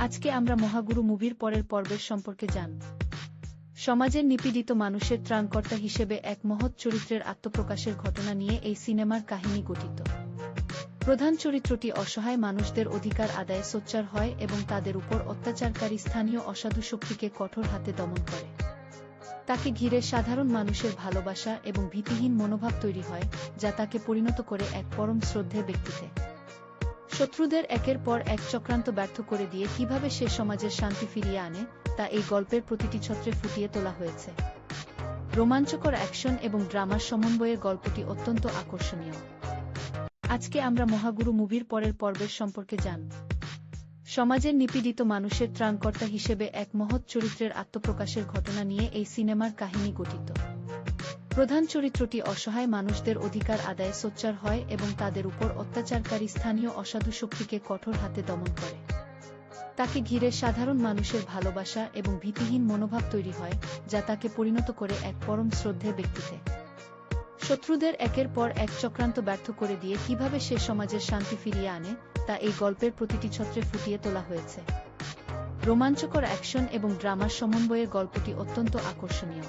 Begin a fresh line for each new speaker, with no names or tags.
আজকে আমরা মহাগুরু মুভির পরের পর্বের সম্পর্কে জানব। সমাজের নিপীড়িত মানুষের ত্রাণকর্তা হিসেবে এক মহৎ চরিত্রের আত্মপ্রকাশের ঘটনা নিয়ে এই সিনেমার কাহিনী গঠিত। প্রধান চরিত্রটি অসহায় মানুষদের অধিকার আদায়ে সোচ্চার হয় এবং তাদের উপর অত্যাচারকারী স্থানীয় অসাধু শক্তিকে কঠোর হাতে দমন করে। তাকে ঘিরে সাধারণ মানুষের ভালোবাসা এবং ভীতিহীন মনোভাব তৈরি হয়, যা তাকে পরিণত করে এক পরম শ্রদ্ধেয় ব্যক্তিতে। শত্রুদের একের পর এক চক্রান্ত ব্যর্থ করে দিয়ে কিভাবে সে সমাজের শান্তি ফিরিয়ে আনে, তা এই গল্পের প্রতিটি ছত্রে ফুটিয়ে তোলা হয়েছে। রোমাঞ্চকর অ্যাকশন এবং ড্রামার সমন্বয়ে গল্পটি অত্যন্ত আকর্ষণীয়। আজকে আমরা মহাগুরু মুভির পরের পর্বের সম্পর্কে জানব। সমাজের নিপীড়িত মানুষের ত্রাণকর্তা হিসেবে এক মহৎ চরিত্রের আত্মপ্রকাশের ঘটনা নিয়ে এই সিনেমার কাহিনী গঠিত। প্রধান চরিত্রটি অসহায় মানুষদের অধিকার আদায়ে সোচ্চার হয় এবং তাদের উপর অত্যাচারকারী স্থানীয় অসাধু শক্তিকে কঠোর হাতে দমন করে। তাকে ঘিরে সাধারণ মানুষের ভালোবাসা এবং ভীতিহীন মনোভাব তৈরি হয়, যা তাকে পরিণত করে এক পরম শ্রদ্ধেয় ব্যক্তিতে। শত্রুদের একের পর এক চক্রান্ত ব্যর্থ করে দিয়ে কিভাবে সে সমাজের শান্তি ফিরিয়ে আনে, তা এই গল্পের প্রতিটি ছত্রে ফুটিয়ে তোলা হয়েছে। রোমাঞ্চকর অ্যাকশন এবং ড্রামার সমন্বয়ে গল্পটি অত্যন্ত আকর্ষণীয়।